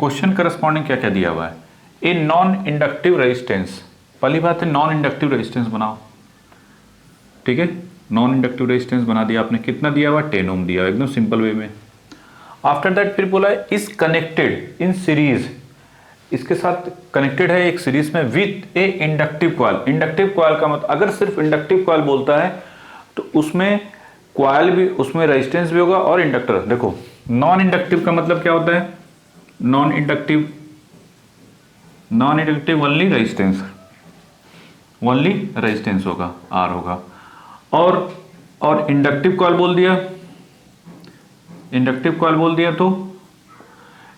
Question corresponding क्या क्या दिया हुआ है, ए नॉन इंडक्टिव रेजिस्टेंस, पहली बात है नॉन इंडक्टिव रेजिस्टेंस बनाओ, ठीक है, नॉन इंडक्टिव रेजिस्टेंस बना दिया आपने, कितना दिया हुआ 10 ओम दिया हुआ, एकदम सिंपल वे में। आफ्टर दैट फिर बोला है इज कनेक्टेड इन सीरीज, इसके साथ कनेक्टेड है एक सीरीज में with A inductive coil. Inductive coil का मतलब अगर सिर्फ इंडक्टिव कॉइल बोलता है तो उसमें कॉइल भी, उसमें रेजिस्टेंस भी होगा और इंडक्टर। देखो नॉन इंडक्टिव का मतलब क्या होता है, non inductive only resistance, only resistance होगा, आर होगा। और इंडक्टिव कॉइल बोल दिया, इंडक्टिव कॉइल बोल दिया तो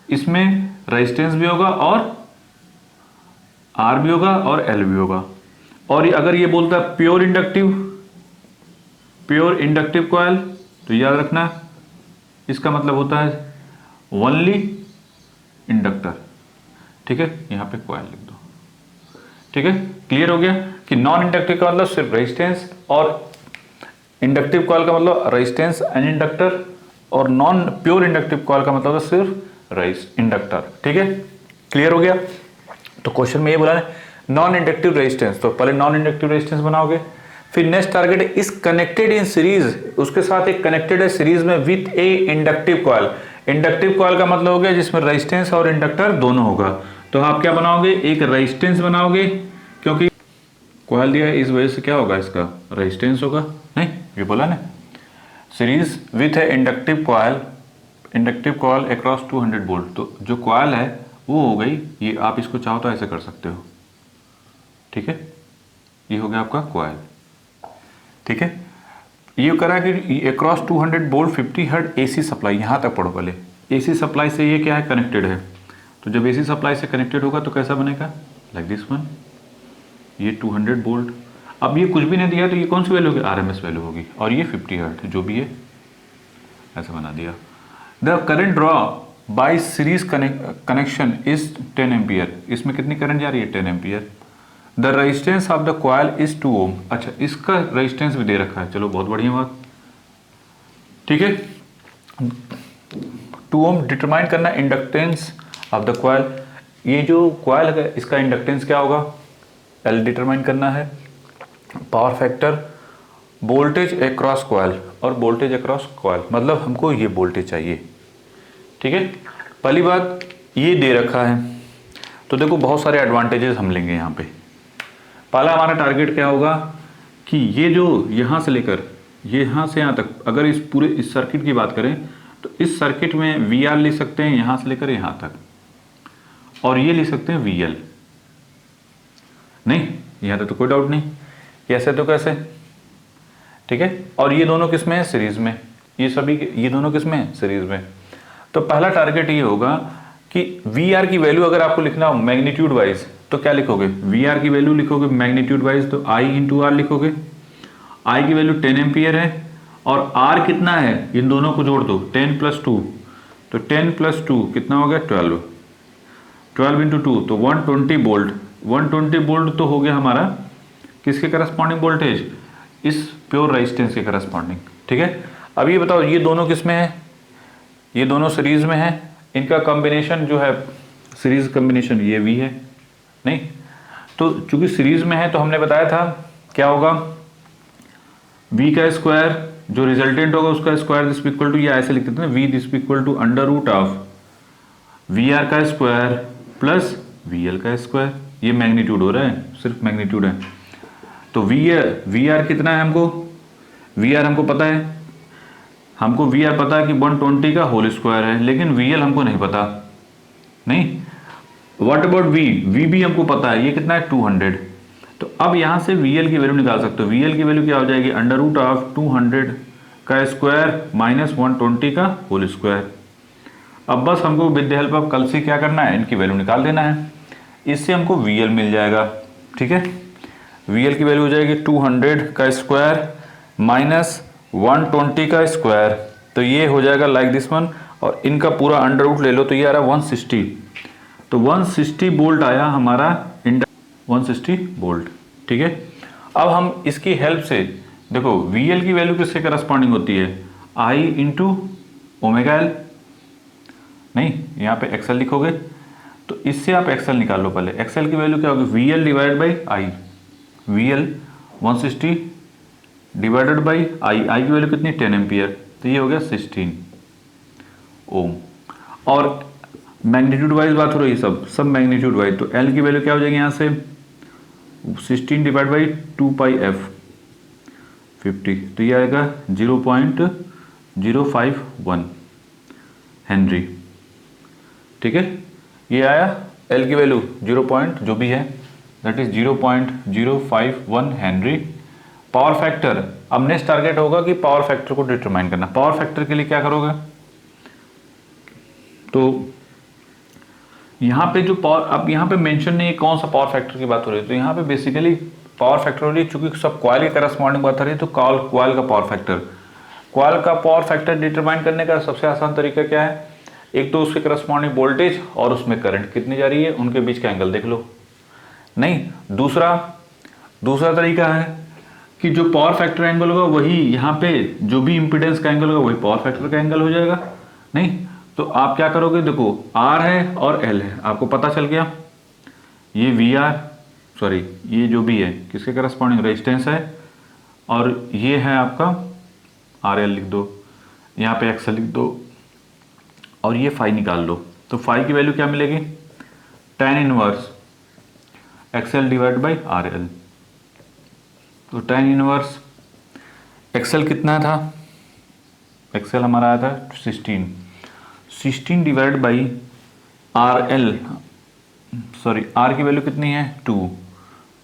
इसमें रेजिस्टेंस भी होगा और आर भी होगा और एल भी होगा। और अगर ये बोलता है प्योर इंडक्टिव कॉइल तो याद रखना इसका मतलब होता है ओनली इंडक्टर, ठीक है, यहां पे कॉइल लिख दो, ठीक है। क्लियर हो गया कि नॉन इंडक्टिव का मतलब सिर्फ रेजिस्टेंस और इंडक्टिव कॉइल का मतलब रेजिस्टेंस एंड इंडक्टर, और नॉन प्योर इंडक्टिव कॉइल का मतलब सिर्फ इंडक्टर, ठीक है। क्लियर हो गया। तो क्वेश्चन में ये बोला है नॉन इंडक्टिव रेजिस्टेंस, तो पहले नॉन इंडक्टिव रेजिस्टेंस बनाओगे, फिर next target is connected in series, उसके साथ एक कनेक्टेड है सीरीज में with A inductive coil. Inductive coil का मतलब हो गया जिसमें रेजिस्टेंस और इंडक्टर दोनों होगा। तो आप क्या बनाओगे, एक रेजिस्टेंस बनाओगे, क्योंकि कॉइल दिया है इस वजह से क्या होगा, इसका रेजिस्टेंस होगा, नहीं ये बोला ना, series with A inductive coil across 200 volt. तो जो कॉइल है वो हो गई ये, आप इसको चाहो तो ऐसे कर सकते हो, ठीक है, ये हो गया आपका कॉइल, ठीक है। ये करा कि across 200 volt 50 hertz AC supply, यहां तक पढ़ो पहले। एसी सप्लाई से ये क्या है, कनेक्टेड है। तो जब एसी सप्लाई से कनेक्टेड होगा तो कैसा बनेगा, लाइक दिस वन, ये 200 वोल्ट। अब ये कुछ भी नहीं दिया तो ये कौन सी वैल्यू होगी, आरएमएस वैल्यू होगी, और ये 50 हर्ट्ज जो भी है, ऐसा बना दिया। The current draw bye series connection is 10 ampere, इसमें कितनी करंट जा रही है, 10 ampere. The resistance of the coil is 2 ओम, अच्छा इसका रेजिस्टेंस भी दे रखा है, चलो बहुत बढ़िया बात, ठीक है। 2 ओम डिटरमाइन करना इंडक्टेंस ऑफ द कॉइल, ये जो कॉइल है इसका इंडक्टेंस क्या होगा, एल डिटरमाइन करना है। Power factor, voltage across coil, और वोल्टेज अक्रॉस कॉइल मतलब हमको ये वोल्टेज चाहिए, ठीक है। पहली बात ये दे रखा है, तो देखो बहुत सारे एडवांटेजेस हम लेंगे यहाँ पे। पहला हमारा टारगेट क्या होगा कि ये जो यहाँ से लेकर यहाँ से यहाँ तक, अगर इस पूरे इस सर्किट की बात करें तो इस सर्किट में वी आर ले सकते हैं यहाँ से लेकर यहाँ तक, और ये ले सकते हैं वी एल, नहीं यहाँ तक तो कोई डाउट नहीं, कैसे तो कैसे, ठीक है। और ये दोनों किस में है, सीरीज में, ये सभी ये दोनों किस में है, सीरीज में। तो पहला टारगेट ये होगा कि वी आर की वैल्यू अगर आपको लिखना हो मैग्नीट्यूड वाइज तो क्या लिखोगे, वी आर की वैल्यू लिखोगे मैग्नीट्यूड वाइज तो आई इंटू आर लिखोगे। आई की वैल्यू 10 एम्पियर है और आर कितना है, इन दोनों को जोड़ दो, 10 + 2, तो 10 + 2 कितना हो गया, 12, 12 × 2 तो 120 वोल्ट। 120 वोल्ट तो हो गया हमारा किसके करस्पॉन्डिंग वोल्टेज, इस प्योर रेजिस्टेंस के करस्पॉन्डिंग, ठीक है। अब ये बताओ ये दोनों किस में है, ये दोनों सीरीज में है, इनका कॉम्बिनेशन जो है सीरीज कॉम्बिनेशन ये भी है, नहीं तो चूंकि सीरीज में है तो हमने बताया था क्या होगा, v का स्क्वायर जो रिजल्टेंट होगा उसका स्क्वायर दिस इक्वल टू, ये ऐसे लिख देते हैं v this equal to √ V R का स्क्वायर प्लस वी एल का स्क्वायर। ये मैग्नीट्यूड हो रहा है, सिर्फ मैग्नीट्यूड है। तो वी आर कितना है हमको, वी आर हमको पता है, हमको वी आर पता है कि 120 का होल स्क्वायर है, लेकिन वी एल हमको नहीं पता, नहीं। व्हाट अबाउट वी भी हमको पता है, ये कितना है 200। तो अब यहाँ से वी एल की वैल्यू निकाल सकते हो, वी एल की वैल्यू क्या हो जाएगी, √ 200 का स्क्वायर माइनस 120 का होल स्क्वायर। अब बस हमको विद द हेल्प ऑफ कैलसी क्या करना है, इनकी वैल्यू निकाल देना है, इससे हमको वी एल मिल जाएगा, ठीक है। वी एल की वैल्यू हो जाएगी 200 का स्क्वायर माइनस 120 का स्क्वायर, तो ये हो जाएगा लाइक दिस वन, और इनका पूरा √ ले लो तो ये आ रहा है 160, तो 160 वोल्ट आया हमारा 160 वोल्ट, ठीक है। अब हम इसकी हेल्प से देखो वी एल की वैल्यू किससे करस्पॉन्डिंग होती है, आई इंटू ओमेगा एल, नहीं यहाँ पे एक्सएल लिखोगे, तो इससे आप एक्सएल निकाल लो पहले। एक्सएल की वैल्यू क्या होगी, VL divide by I, VL 160 divided by I की वैल्यू कितनी 10 एम्पियर, तो ये हो गया 16 ओम। और मैग्नीट्यूड वाइज बात हो रही है, सब मैग्नीट्यूड वाइज, तो एल की वैल्यू क्या हो जाएगी यहाँ से 16 डिवाइड बाई 2 पाई एफ 50, तो ये आएगा 0.051 हेनरी। ठीक है, ये आया एल की वैल्यू 0. जो भी है that is 0.051 Henry. Power factor, अब नेक्स्ट टारगेट होगा कि पावर फैक्टर को डिटरमाइन करना। पावर फैक्टर के लिए क्या करोगे, तो यहाँ पे जो पावर, अब यहाँ पे मेंशन नहीं है कौन सा पावर फैक्टर की बात हो रही है, तो यहाँ पे बेसिकली पावर फैक्टर हो रही है, चूंकि सब कॉइल के करस्पॉन्डिंग बात हो रही है, तो कॉइल का पावर फैक्टर, कॉइल का पावर फैक्टर डिटरमाइन करने का सबसे आसान तरीका क्या है, एक तो उसके करस्पॉन्डिंग वोल्टेज और उसमें करंट कितनी जा रही है, उनके बीच का एंगल देख लो। नहीं, दूसरा तरीका है कि जो पावर फैक्टर एंगल होगा वही यहाँ पे जो भी इंपीडेंस का एंगल होगा वही पावर फैक्टर का एंगल हो जाएगा। नहीं, तो आप क्या करोगे, देखो R है और L है, आपको पता चल गया, ये ये जो भी है किसके करस्पॉन्डिंग रेजिस्टेंस है, और ये है आपका RL लिख दो, यहाँ पे XL लिख दो, और ये फाई निकाल लो। तो फाई की वैल्यू क्या मिलेगी, tan inverse XL divide by RL। तो tan इनवर्स XL कितना था, XL हमारा आया था 16 डिवाइड बाई RL, R की वैल्यू कितनी है 2,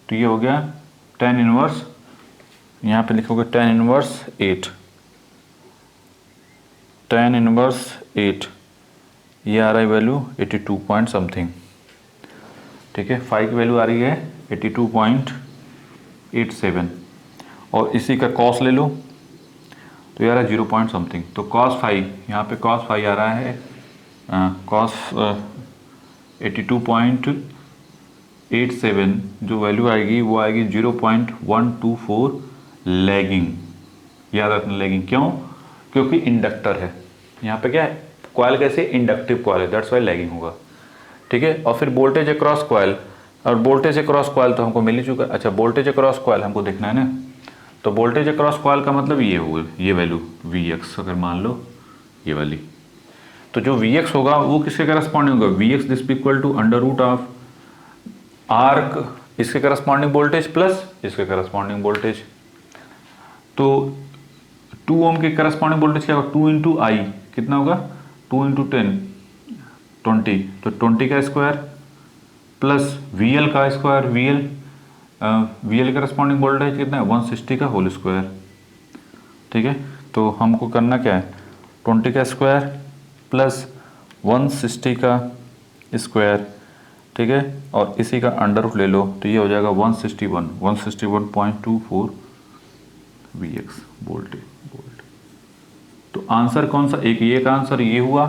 तो ये हो गया tan इनवर्स, यहाँ पे लिखोगे tan इनवर्स 8, tan इनवर्स 8, ये आ रहा है वैल्यू 82 पॉइंट समथिंग। ठीक है, फाई की वैल्यू आ रही है 82.87, और इसी का कॉस ले लो तो ये आ रहा है 0 पॉइंट समथिंग। तो कॉस फाई, यहाँ पे कॉस फाई आ रहा है कॉस 82.87, जो वैल्यू आएगी वो आएगी 0.124 लैगिंग। याद रखना लैगिंग क्यों, क्योंकि इंडक्टर है यहाँ पे, क्या है कॉइल कैसे इंडक्टिव कॉइल है, दैट्स वाई लैगिंग होगा। ठीक है, और फिर वोल्टेज अक्रॉस कॉइल, और वोल्टेज अक्रॉस कॉइल तो हमको मिल ही चुका। अच्छा, वोल्टेज अक्रॉस कॉइल हमको देखना है ना, तो वोल्टेज अक्रॉस कॉइल का मतलब ये होगा, ये वैल्यू Vx अगर मान लो ये वाली, तो जो Vx होगा वो किसके करस्पॉन्डिंग होगा, Vx this equal to under root of arc इसके करस्पॉन्डिंग वोल्टेज प्लस इसके करस्पॉन्डिंग वोल्टेज। तो 2 ओम के करस्पॉन्डिंग वोल्टेज क्या होगा, 2 इंटू आई कितना होगा, 2 इंटू 10 20, तो 20 का स्क्वायर प्लस VL का स्क्वायर, VL करस्पॉन्डिंग वोल्टेज कितना है 160 का होल स्क्वायर। ठीक है, तो हमको करना क्या है, 20 का स्क्वायर प्लस 160 का स्क्वायर। ठीक है, और इसी का अंडर रूट ले लो तो ये हो जाएगा 161.24 Vx वोल्ट। तो आंसर कौन सा, एक आंसर ये हुआ,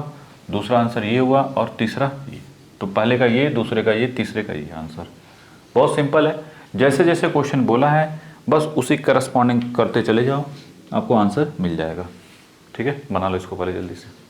दूसरा आंसर ये हुआ, और तीसरा ये। तो पहले का ये, दूसरे का ये, तीसरे का ये आंसर। बहुत सिंपल है, जैसे जैसे क्वेश्चन बोला है बस उसी करस्पॉन्डिंग करते चले जाओ, आपको आंसर मिल जाएगा। ठीक है, बना लो इसको पहले जल्दी से।